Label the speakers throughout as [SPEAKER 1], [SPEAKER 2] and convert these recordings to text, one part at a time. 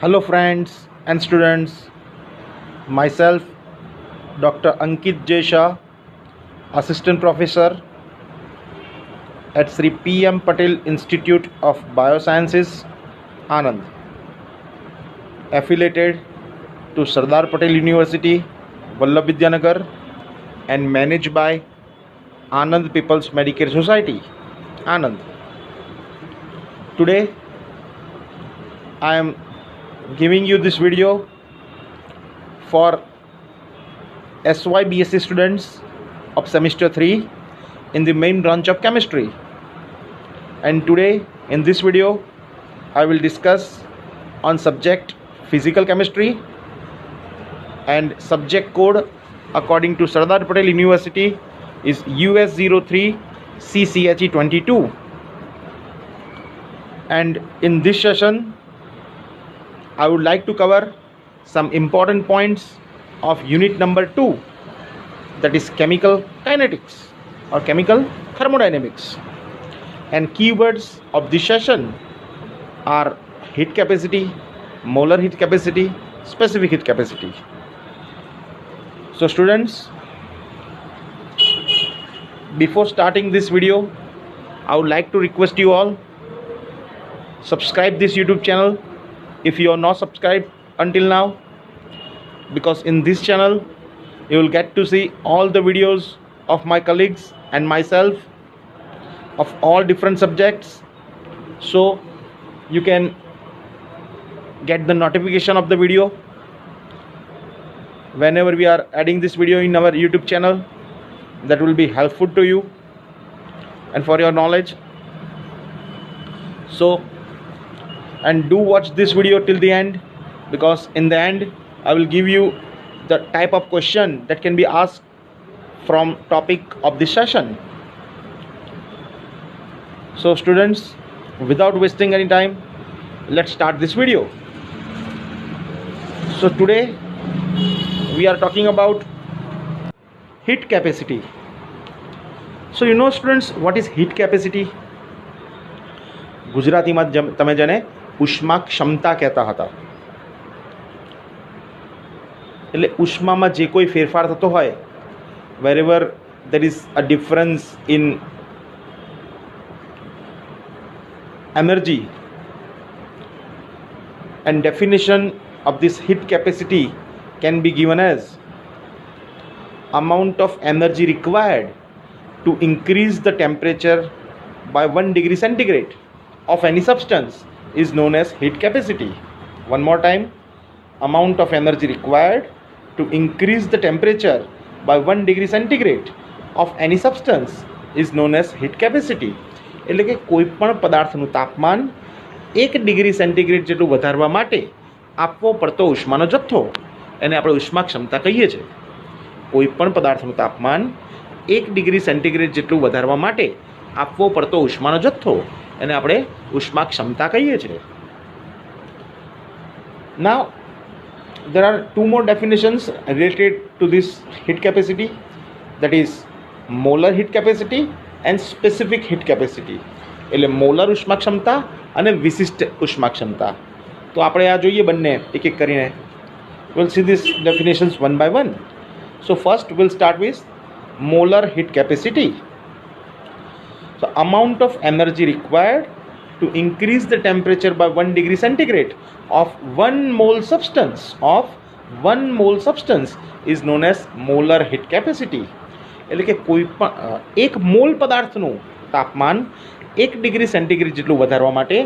[SPEAKER 1] Hello, friends and students. Myself, Dr. Ankit J. Shah, Assistant Professor at Sri P. M. Patel Institute of Biosciences, Anand, affiliated to Sardar Patel University, Vallabh Vidyanagar, and managed by Anand People's Medicare Society, Anand. Today, I am giving you this video for SY BSc students of semester 3 in the main branch of chemistry. And today in this video I will discuss on subject physical chemistry, and subject code according to Sardar Patel University is US03 CCHE22. And in this session I would like to cover some important points of unit number 2, that is chemical kinetics or chemical thermodynamics. And keywords of this session are heat capacity, molar heat capacity, specific heat capacity. So students, before starting this video, I would like to request you all, subscribe this YouTube channel if you are not subscribed until now, because in this channel you will get to see all the videos of my colleagues and myself of all different subjects, so you can get the notification of the video whenever we are adding this video in our YouTube channel. That will be helpful to you and for your knowledge. So, and do watch this video till the end, because in the end I will give you the type of question that can be asked from topic of this session. So students, without wasting any time, let's start this video. So today we are talking about heat capacity. So you know students, what is heat capacity? ગુજરાતીમાં તમે જેને ઉષ્મા ક્ષમતા કહેતા હતા, એટલે ઉષ્મામાં જે કોઈ ફેરફાર થતો હોય, wherever there is a difference in energy, and definition of this heat capacity can be given as amount of energy required to increase the temperature by 1 degree centigrade of any substance is known as heat capacity. One more time, amount of energy required to increase the temperature by 1 degree centigrade of any substance is known as heat capacity. એટલે કે કોઈ પણ પદાર્થનું તાપમાન 1 degree centigrade જેટલું વધારવા માટે આપવો પડતો ઉષ્માનો જથ્થો એને આપણે ઉષ્મા ક્ષમતા કહીએ છીએ. કોઈ પણ પદાર્થનું તાપમાન 1 ડિગ્રી સેન્ટીગ્રેડ જેટલું વધારવા માટે આપવો પડતો ઉષ્માનો જથ્થો એને આપણે ઉષ્મા ક્ષમતા કહીએ છીએ. Now there are two more definitions related to this heat capacity, that is molar heat capacity and specific heat capacity. એટલે મોલર ઉષ્મા ક્ષમતા અને વિશિષ્ટ ઉષ્મા ક્ષમતા. તો આપણે આ જોઈએ બંને એક એક કરીને. We'll see these definitions one by one. So first we'll start with molar heat capacity. So amount of energy required to increase the temperature by 1 degree centigrade of 1 mole substance is known as molar heat capacity. એટલે કે કોઈ પણ 1 mall પદાર્થનું તાપમાન 1 degree centigrade જેટલું વધારવા માટે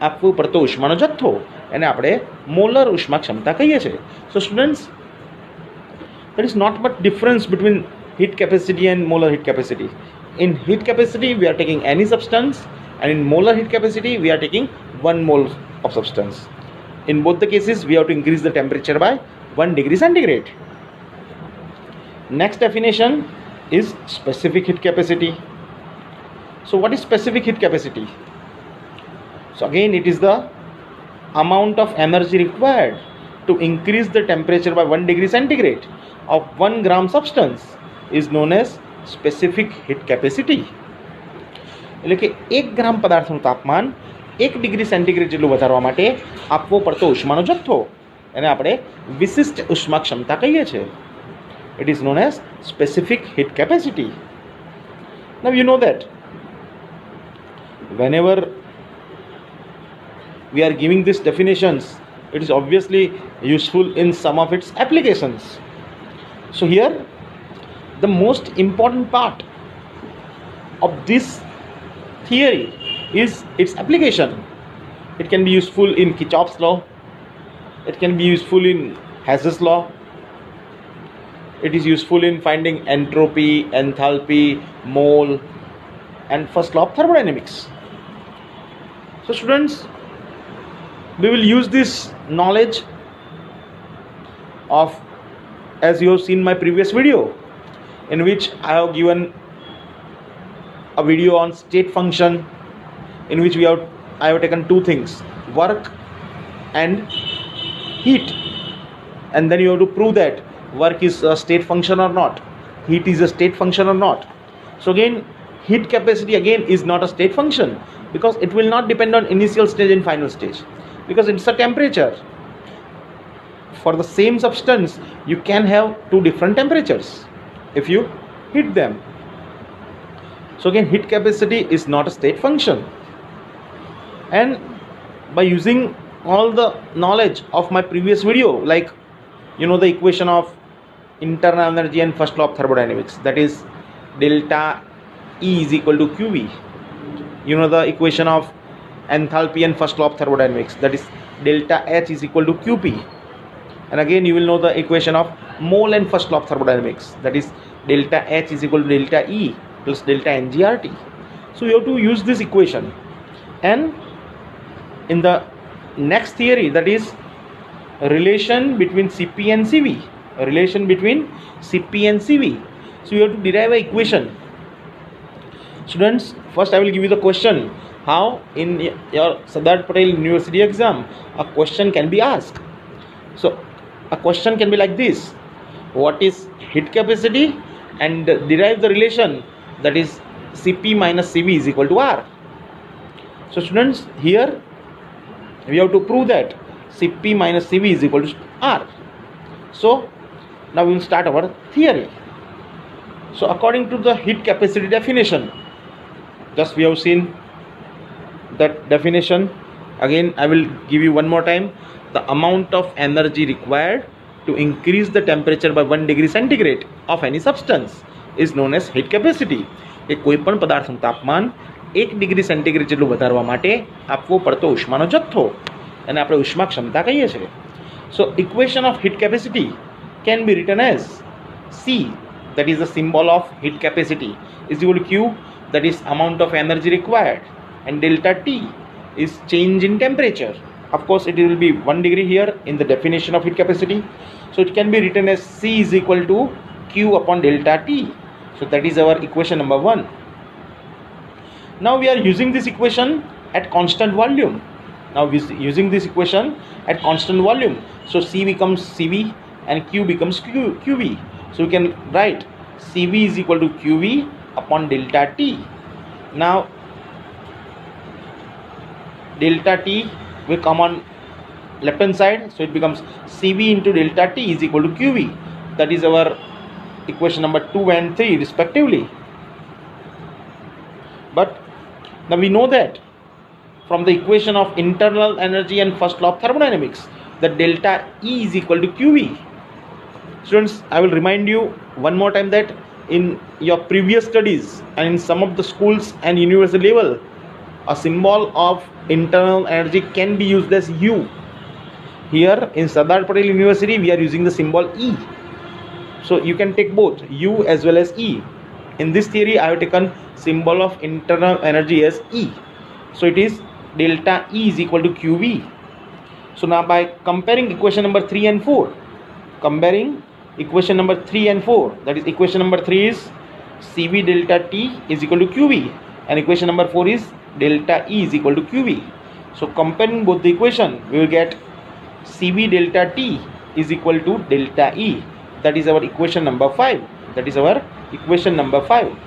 [SPEAKER 1] આપવું પડતો ઉષ્માનો જથ્થો એને આપણે મોલર ઉષ્મા ક્ષમતા કહીએ છીએ. So students, there is not much difference between heat capacity and molar heat capacity. In heat capacity we are taking any substance, and in molar heat capacity we are taking 1 mole of substance. In both the cases we have to increase the temperature by 1 degree centigrade. Next definition is specific heat capacity. So what is specific heat capacity? So again, it is the amount of energy required to increase the temperature by 1 degree centigrade of 1 gram substance is known as specific heat capacity. એટલે કે 1 ગ્રામ પદાર્થનું તાપમાન 1 degree centigrade જેટલું વધારવા માટે આપવો પડતો ઉષ્માનો જથ્થો એને આપણે વિશિષ્ટ ઉષ્મા ક્ષમતા કહીએ છીએ. It is known as specific heat capacity. Now you know that whenever we are giving these definitions, it is obviously useful in some of its applications. So here the most important part of this theory is its application. It can be useful in Kirchhoff's law, it can be useful in Hess's law, it is useful in finding entropy, enthalpy, mole, and first law of thermodynamics. So students, we will use this knowledge of, as you have seen my previous video, in which I have given a video on state function, in which I have taken two things, work and heat, and then you have to prove that work is a state function or not, heat is a state function or not. So again, heat capacity again is not a state function, because it will not depend on initial stage and final stage, because it's a temperature. For the same substance you can have two different temperatures if you heat them. So again, heat capacity is not a state function. And by using all the knowledge of my previous video, like you know the equation of internal energy and first law of thermodynamics, that is delta E is equal to QV. You know the equation of enthalpy and first law of thermodynamics, that is delta H is equal to QP. And again you will know the equation of mole and first law of thermodynamics, that is delta H is equal to delta E plus delta NGRT. So you have to use this equation. And in the next theory, that is relation between Cp and Cv, relation between Cp and Cv, so you have to derive an equation. Students, first I will give you the question, how in your Sardar Patel University exam a question can be asked. So a question can be like this: what is heat capacity, and derive the relation, that is Cp minus Cv is equal to R. So students, here we have to prove that Cp minus Cv is equal to R. So now we will start our theory. So according to the heat capacity definition, just we have seen that definition. Again I will give you one more time: the amount of energy required to increase the temperature by 1 degree centigrade of any substance is known as heat capacity. એ કોઈપણ પદાર્થનું તાપમાન 1 degree centigrade જેટલું વધારવા માટે આપવો પડતો ઉષ્માનો જથ્થો એને આપણે ઉષ્મા ક્ષમતા કહીએ છીએ. So equation of heat capacity can be written as C, that is the symbol of heat capacity, is equal to Q, that is amount of energy required, and delta T is change in temperature. Of course it will be 1 degree here in the definition of heat capacity, so it can be written as C is equal to Q upon delta T. So that is our equation number 1. Now we are using this equation at constant volume. Now we are using this equation at constant volume, so C becomes Cv and Q becomes QV. So we can write Cv is equal to QV upon delta T. Now delta T will come on left hand side, so it becomes Cv into delta T is equal to QV. That is our equation number 2 and 3 respectively. But now we know that from the equation of internal energy and first law of thermodynamics, that delta E is equal to QV. Students, I will remind you one more time that in your previous studies and in some of the schools and university level, a symbol of internal energy can be used as U. Here in Sardar Patel University we are using the symbol E. So you can take both U as well as E. In this theory I have taken symbol of internal energy as E. So it is delta E is equal to QV. So now by comparing equation number 3 and 4, comparing equation number 3 and 4, that is equation number 3 is Cv delta T is equal to QV, and equation number 4 is delta E is equal to QV. So comparing both the equation, we will get Cv delta T is equal to delta E. That is our equation number 5. That is our equation number 5.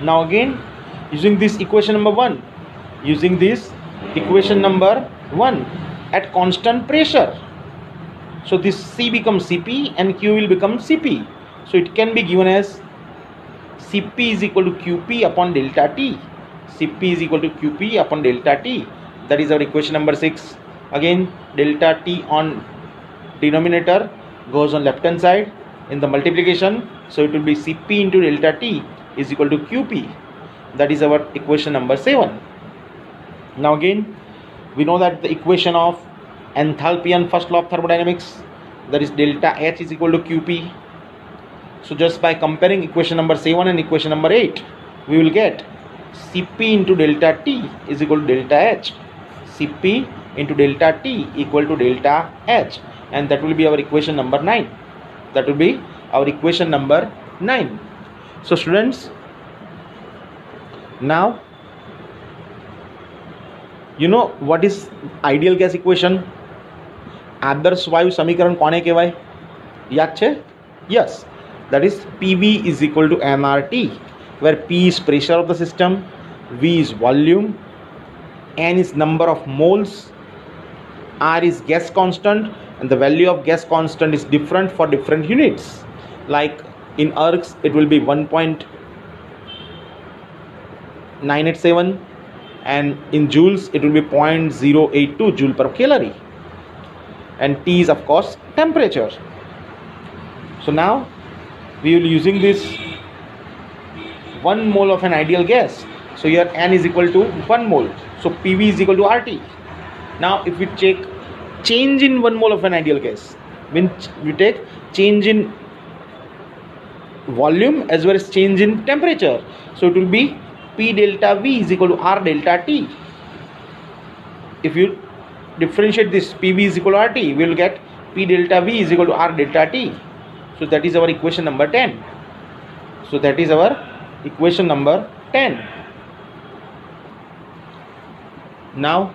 [SPEAKER 1] Now again, using this equation number 1, using this equation number 1 at constant pressure. So this C becomes Cp and Q will become Cp. So it can be given as Cp is equal to Qp upon delta T. Cp is equal to Qp upon delta T. That is our equation number 6. Again, delta T on denominator goes on left hand side in the multiplication. So it will be Cp into delta T is equal to Qp. That is our equation number 7. Now again, we know that the equation of enthalpy and first law of thermodynamics, that is delta H is equal to Qp. So just by comparing equation number 7 and equation number 8, we will get Cp into delta T is equal to delta H. Cp into delta T equal to delta H, and that will be our equation number 9. That will be our equation number 9. So students, now you know what is ideal gas equation? આદર્શ વાયુ સમીકરણ કોને કહેવાય? યાદ છે? Yes, that is PV is equal to nRT, where P is pressure of the system, V is volume, N is number of moles, R is gas constant, and the value of gas constant is different for different units. Like in ergs it will be 1.987, and in joules it will be 0.082 joule per calorie, and T is of course temperature. So now we will using this 1 mole of an ideal gas. So here N is equal to 1 mole, so PV is equal to RT. Now if we take change in 1 mole of an ideal gas, when we take change in volume as well as change in temperature, so it will be P delta V is equal to R delta T. If you differentiate this, PV is equal to RT, we will get P delta V is equal to R delta T. So that is our equation number 10. So that is our equation number 10. Now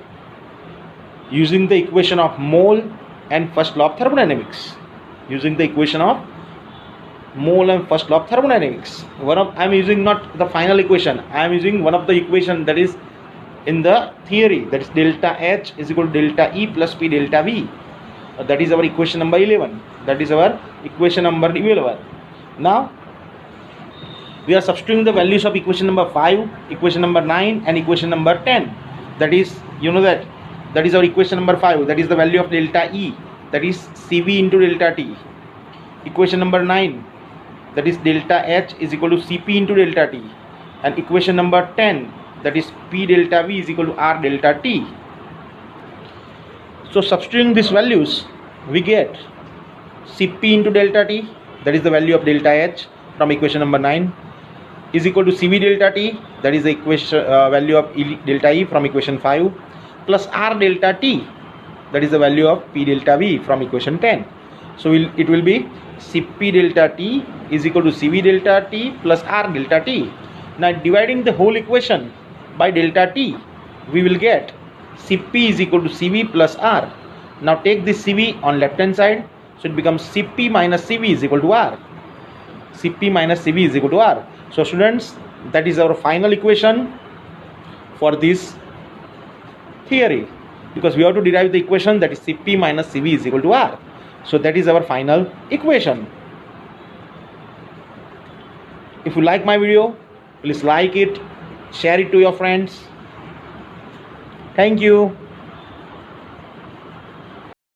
[SPEAKER 1] using the equation of mole and first law of thermodynamics, using the equation of mole and first law of thermodynamics, I am using not the final equation, I am using one of the equation that is in the theory, that is delta H is equal to delta E plus P delta V. That is our equation number 11. That is our equation number 11. Now we are substituting the values of equation number 5, equation number 9 and equation number 10. That is, you know that is our equation number 5, that is the value of delta E, that is Cv into delta T. Equation number 9, that is delta H is equal to Cp into delta T, and equation number 10, that is P delta V is equal to R delta T. So substituting these values, we get Cp into delta T, that is the value of delta H from equation number 9, is equal to Cv delta T, that is the equation value of delta E from equation 5, plus R delta T, that is the value of P delta V from equation 10. So it will be Cp delta T is equal to Cv delta T plus R delta T. Now dividing the whole equation by delta T, we will get Cp is equal to Cv plus R. Now take this Cv on left hand side, so it becomes Cp minus Cv is equal to R. Cp minus Cv is equal to R. So students, that is our final equation for this theory, because we have to derive the equation that is Cp minus Cv is equal to R. So that is our final equation. If you like my video, please like it, share it to your friends. Thank you.